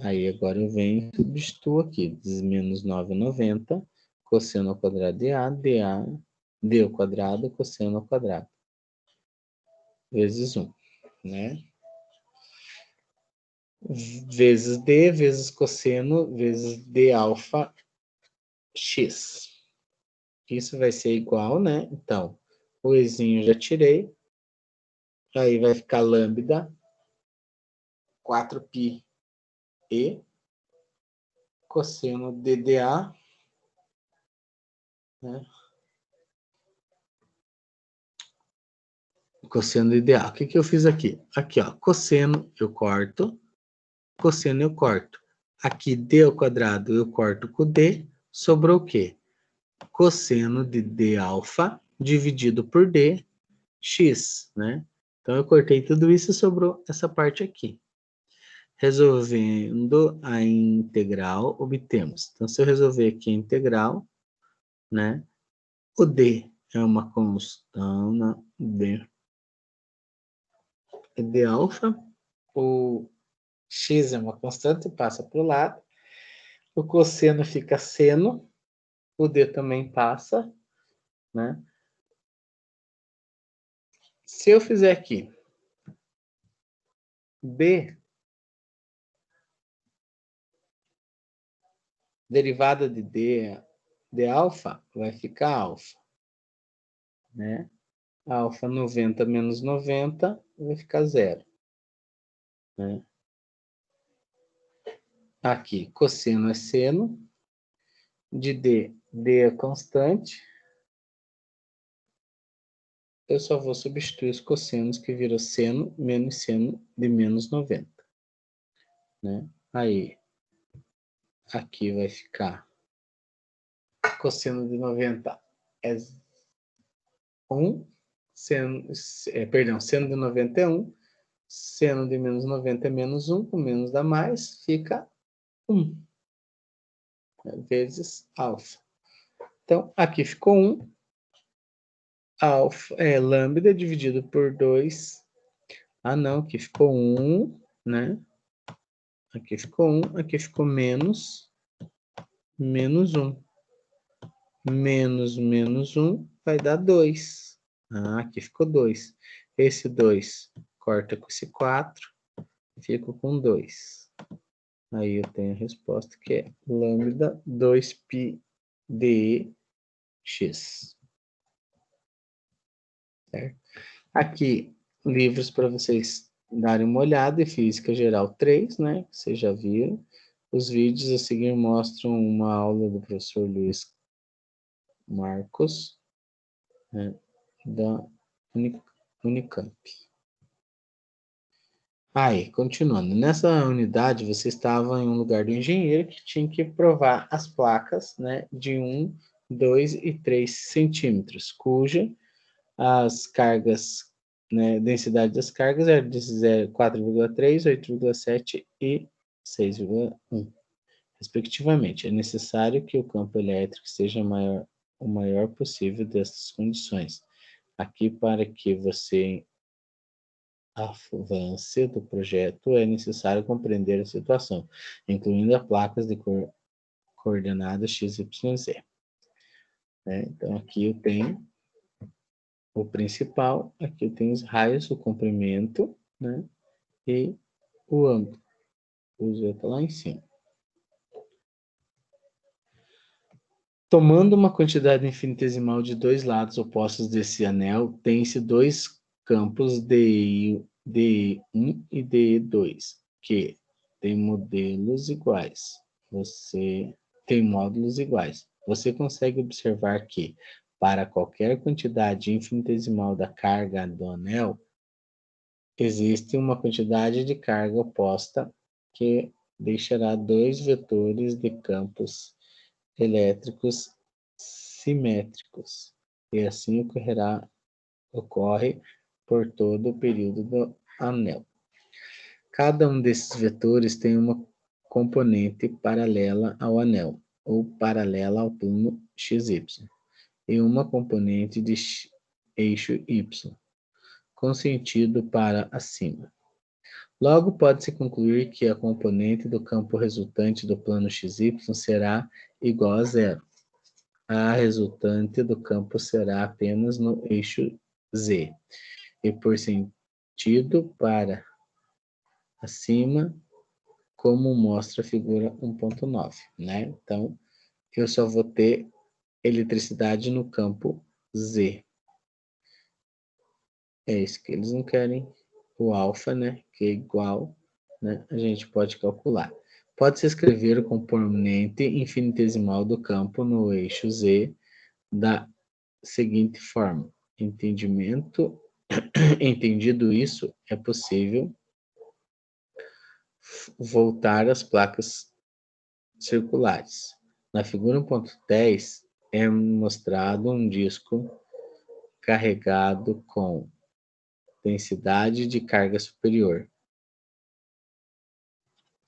Aí agora eu venho e substituo aqui, menos 9,90, cosseno ao quadrado de A, d ao quadrado, cosseno ao quadrado, vezes 1, né? Vezes d, vezes cosseno, vezes d alfa x. Isso vai ser igual, né? Então, o ezinho eu já tirei, aí vai ficar lambda 4πe cosseno de dA, né? Cosseno de dA. O que que eu fiz aqui? Aqui, ó, cosseno eu corto, cosseno eu corto. Aqui, d ao quadrado eu corto com d, sobrou o quê? Cosseno de d alfa dividido por d, x, né? Então, eu cortei tudo isso e sobrou essa parte aqui. Resolvendo a integral, obtemos. Então, se eu resolver aqui a integral, né? O D é uma constante de alfa. O x é uma constante, passa para o lado. O cosseno fica seno. O D também passa, né? Se eu fizer aqui B, derivada de D de alfa, vai ficar alfa, né? Alfa 90 menos 90 vai ficar zero, né? Aqui, cosseno é seno, de D é constante. Eu só vou substituir os cossenos, que virou seno menos seno de menos 90, né? Aí, aqui vai ficar cosseno de 90 é 1, seno de 90 é 1, seno de menos 90 é menos 1, o menos dá mais, fica 1, vezes alfa. Então, aqui ficou 1, alfa, lambda dividido por 2. Ah, não, aqui ficou 1, né? Aqui ficou 1, aqui ficou menos 1. Menos 1 vai dar 2. Ah, aqui ficou 2. Esse 2 corta com esse 4, fico com 2. Aí eu tenho a resposta que é lambda 2π dx. Certo? Aqui, livros para vocês darem uma olhada, e Física Geral 3, né? Vocês já viram. Os vídeos a seguir mostram uma aula do professor Luiz Marcos, né, da Unicamp. Aí, continuando. Nessa unidade, você estava em um lugar do engenheiro que tinha que provar as placas, né, de 1, 2 e 3 centímetros, cuja as cargas, né, densidade das cargas era de 4,3, 8,7 e 6,1, respectivamente. É necessário que o campo elétrico seja o maior possível dessas condições. Aqui, para que você avance do projeto, é necessário compreender a situação, incluindo as placas de coordenadas x, y, z. Então, aqui eu tenho o principal, aqui eu tenho os raios, o comprimento, né? E o ângulo. O Z está lá em cima. Tomando uma quantidade infinitesimal de dois lados opostos desse anel, tem-se dois campos DI1 e DE2, que têm módulos iguais. Você consegue observar que, para qualquer quantidade infinitesimal da carga do anel, existe uma quantidade de carga oposta que deixará dois vetores de campos elétricos simétricos, e assim ocorre por todo o período do anel. Cada um desses vetores tem uma componente paralela ao anel, ou paralela ao plano XY, e uma componente de eixo Y, com sentido para acima. Logo, pode-se concluir que a componente do campo resultante do plano XY será igual a zero. A resultante do campo será apenas no eixo Z, e por sentido para acima, como mostra a figura 1.9, né? Então, eu só vou ter eletricidade no campo Z. É isso que eles não querem. O alfa, né, que é igual, né, a gente pode calcular. Pode-se escrever o componente infinitesimal do campo no eixo Z da seguinte forma. Entendido isso, é possível voltar às placas circulares. Na figura 1.10 é mostrado um disco carregado com densidade de carga superior.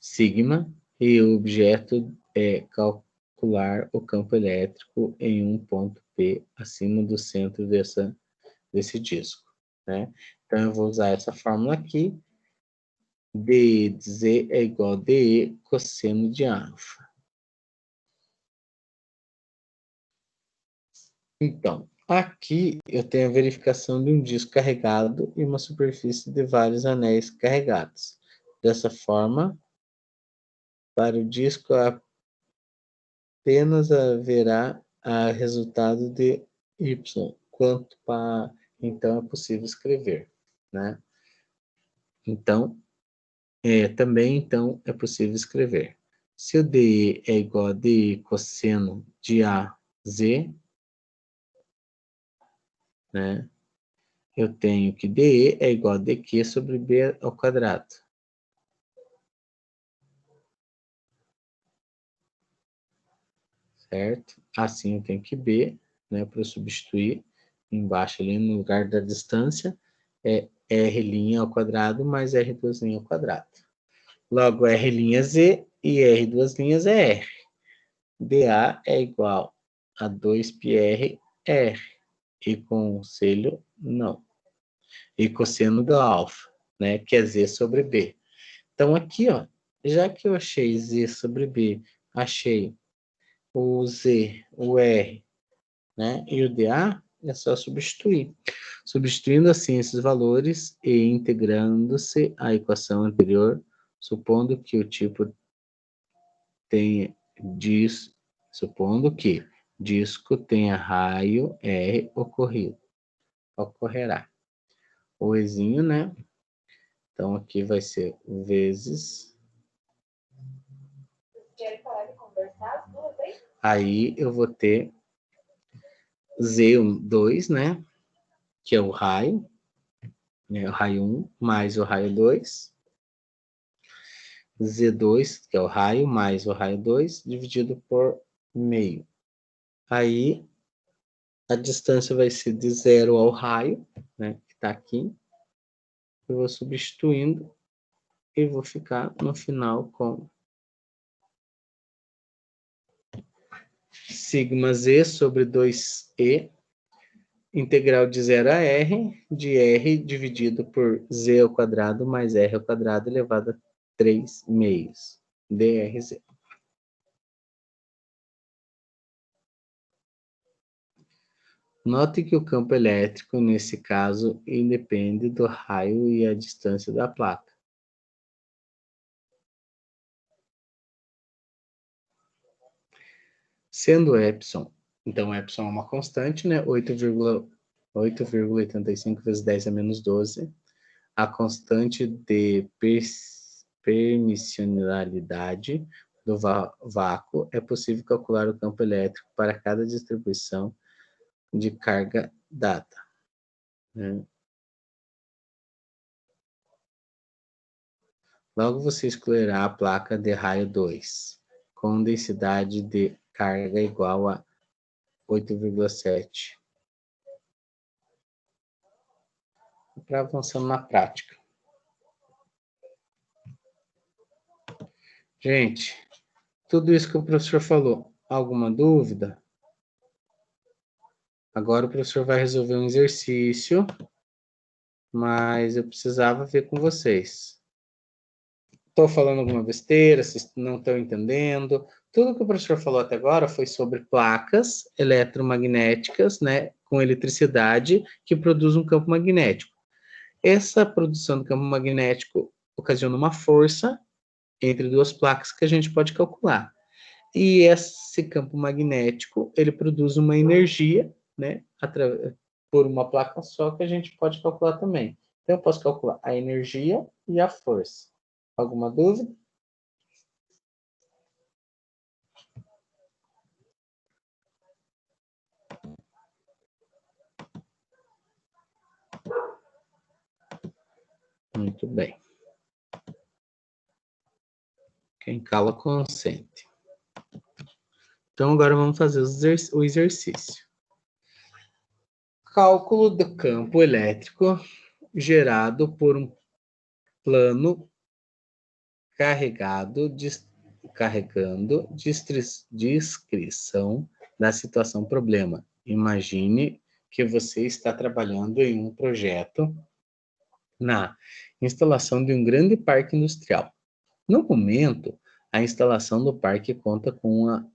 sigma, e o objeto é calcular o campo elétrico em um ponto P acima do centro desse disco, né? Então, eu vou usar essa fórmula aqui. dE de Z é igual a dE cosseno de alfa. Então, aqui eu tenho a verificação de um disco carregado e uma superfície de vários anéis carregados. Dessa forma, para o disco apenas haverá a resultado de Y, quanto para então é possível escrever, né? Então, também então é possível escrever. Se o dE é igual a dE cosseno de AZ, né? Eu tenho que dE é igual a dQ sobre B ao quadrado. Certo? Assim eu tenho que B, né, para substituir embaixo ali no lugar da distância, é R' ao quadrado mais R2' ao quadrado. Logo, R' e R2' é R. dA é igual a 2πr R. E conselho, não. E cosseno do alfa, né, que é Z sobre B. Então, aqui, ó, já que eu achei Z sobre B, achei o Z, o R, né, e o dA, é só substituir. Substituindo assim esses valores e integrando-se à equação anterior, supondo que disco tenha raio R ocorrerá. O Ezinho, né? Então, aqui vai ser vezes. Querem parar de conversar? Tudo bem? Aí eu vou ter Z2, né? Que é o raio. O raio 1 mais o raio 2. Z2, que é o raio, mais o raio 2, dividido por meio. Aí, a distância vai ser de 0 ao raio, né? Que está aqui. Eu vou substituindo e vou ficar no final com sigma Z sobre 2E, integral de 0 a R, de R dividido por Z ao quadrado mais R ao quadrado elevado a 3 meios, drz. Note que o campo elétrico, nesse caso, independe do raio e a distância da placa. Sendo epsilon, então epsilon é uma constante, né? 8,85 vezes 10 a menos 12. A constante de permissionalidade do vácuo, é possível calcular o campo elétrico para cada distribuição de carga dada, né? Logo você excluirá a placa de raio 2, com densidade de carga igual a 8,7. Para avançando na prática. Gente, tudo isso que o professor falou, alguma dúvida? Agora o professor vai resolver um exercício, mas eu precisava ver com vocês. Estou falando alguma besteira, vocês não estão entendendo? Tudo que o professor falou até agora foi sobre placas eletromagnéticas, né, com eletricidade, que produzem um campo magnético. Essa produção do campo magnético ocasiona uma força entre duas placas que a gente pode calcular. E esse campo magnético, ele produz uma energia, né, por uma placa só, que a gente pode calcular também. Então, eu posso calcular a energia e a força. Alguma dúvida? Muito bem. Quem cala, consente. Então, agora vamos fazer o exercício. Cálculo do campo elétrico gerado por um plano carregando descrição da situação problema. Imagine que você está trabalhando em um projeto na instalação de um grande parque industrial. No momento, a instalação do parque conta com um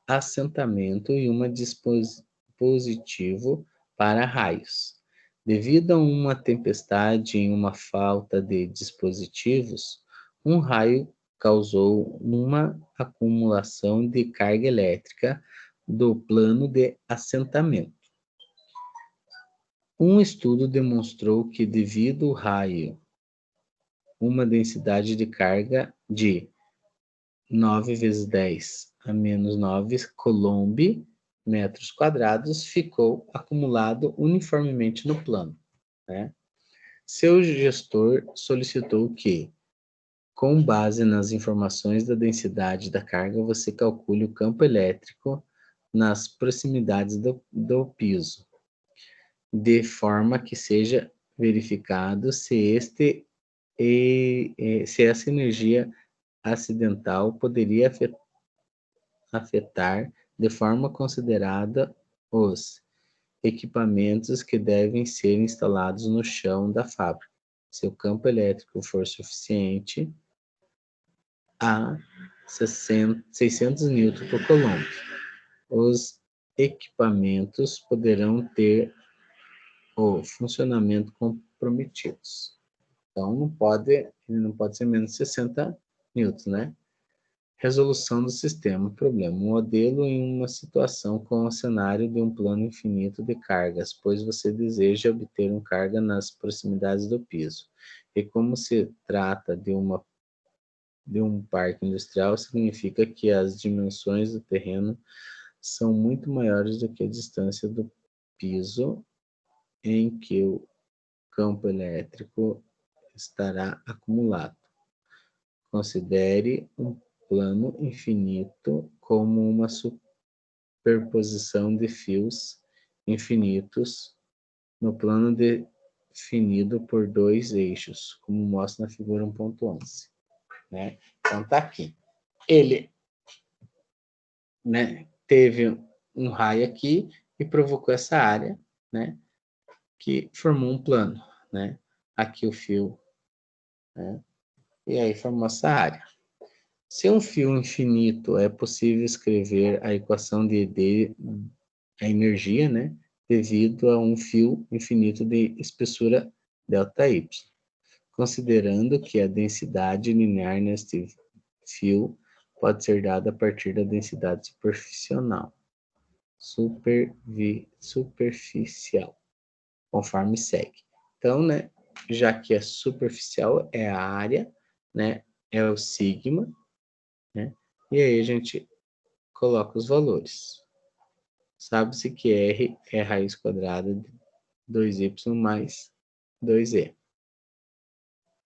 assentamento e um dispositivo para raios. Devido a uma tempestade e uma falta de dispositivos, um raio causou uma acumulação de carga elétrica do plano de assentamento. Um estudo demonstrou que, devido ao raio, uma densidade de carga de 9 vezes 10 a menos 9 coulomb metros quadrados ficou acumulado uniformemente no plano, né? Seu gestor solicitou que, com base nas informações da densidade da carga, você calcule o campo elétrico nas proximidades do piso, de forma que seja verificado se essa energia acidental poderia afetar de forma considerada os equipamentos que devem ser instalados no chão da fábrica. Se o campo elétrico for suficiente a 600 N por coulomb, os equipamentos poderão ter o funcionamento comprometidos. Então, ele não pode ser menos de 60 newtons, né? Resolução do sistema. Problema. Um modelo em uma situação com o cenário de um plano infinito de cargas, pois você deseja obter uma carga nas proximidades do piso. E como se trata de um parque industrial, significa que as dimensões do terreno são muito maiores do que a distância do piso em que o campo elétrico estará acumulado. Considere um plano infinito como uma superposição de fios infinitos no plano definido por dois eixos, como mostra na figura 1.11, né? Então tá aqui. Ele, né, teve um raio aqui e provocou essa área, né, que formou um plano, né? Aqui o fio, né? E aí formou essa área. Se um fio infinito é possível escrever a equação de a energia, né, devido a um fio infinito de espessura ΔY, considerando que a densidade linear neste fio pode ser dada a partir da densidade superficial, conforme segue. Então, né, já que é superficial, é a área, né, é o sigma, né? E aí a gente coloca os valores. Sabe-se que R é raiz quadrada de 2y mais 2e.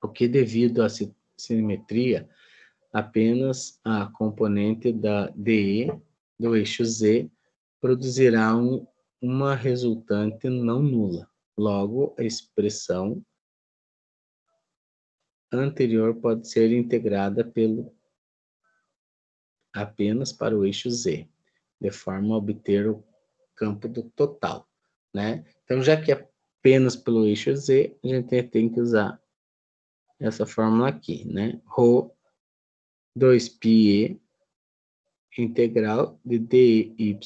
O que, devido à simetria, apenas a componente da DE do eixo Z produzirá uma resultante não nula. Logo, a expressão anterior pode ser integrada apenas para o eixo Z, de forma a obter o campo do total, né? Então, já que é apenas pelo eixo Z, a gente tem que usar essa fórmula aqui, né? Rho 2πe integral de dy y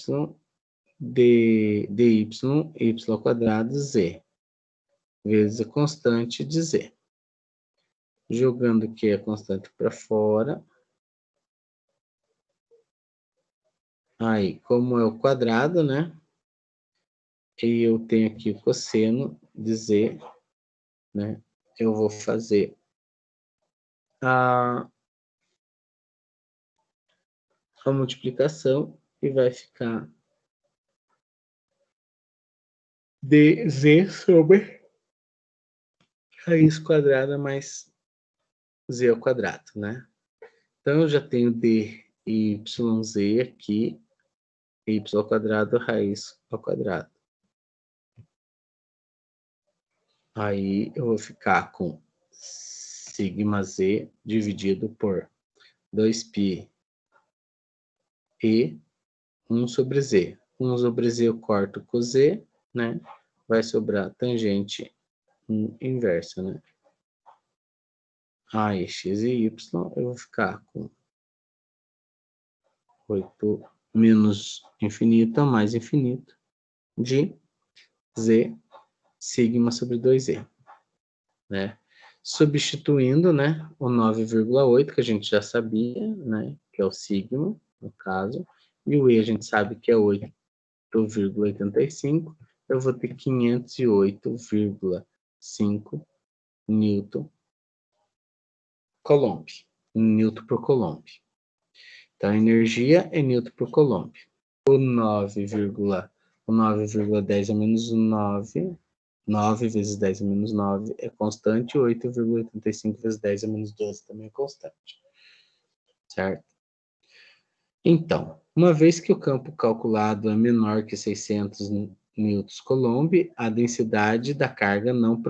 quadrado z vezes a constante de z. Jogando aqui a constante para fora. Aí, como é o quadrado, né? E eu tenho aqui o cosseno de z, né? Eu vou fazer a multiplicação e vai ficar dz sobre raiz quadrada mais z ao quadrado, né? Então, eu já tenho dyz aqui, y ao quadrado, raiz ao quadrado. Aí, eu vou ficar com sigma z dividido por 2π e 1 sobre z. 1 sobre z eu corto com z, né? Vai sobrar tangente inversa, né? A, x e y, eu vou ficar com 8 menos infinito mais infinito de z sigma sobre 2e, né? Substituindo, né, o 9,8 que a gente já sabia, né, que é o sigma, no caso, e o e a gente sabe que é 8,85, eu vou ter 508,5 Newton Coulomb, Newton por Coulomb. Então, a energia é Newton por Coulomb. O 9,10 a menos 9, 9 vezes 10 a menos 9 é constante, 8,85 vezes 10 a menos 12 também é constante. Certo? Então, uma vez que o campo calculado é menor que 600 newtons Coulomb, a densidade da carga não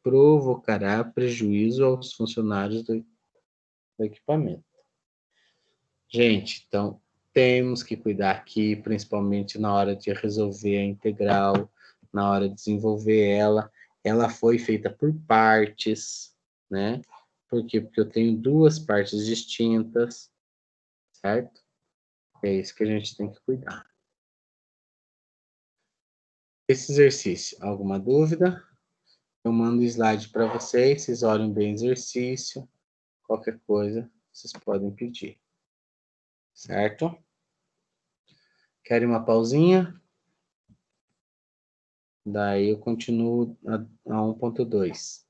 provocará prejuízo aos funcionários do equipamento. Gente, então, temos que cuidar aqui, principalmente na hora de resolver a integral, na hora de desenvolver ela. Ela foi feita por partes, né? Por quê? Porque eu tenho duas partes distintas, certo? É isso que a gente tem que cuidar. Esse exercício, alguma dúvida? Eu mando o slide para vocês, vocês olhem bem o exercício. Qualquer coisa, vocês podem pedir. Certo? Querem uma pausinha? Daí eu continuo a 1.2.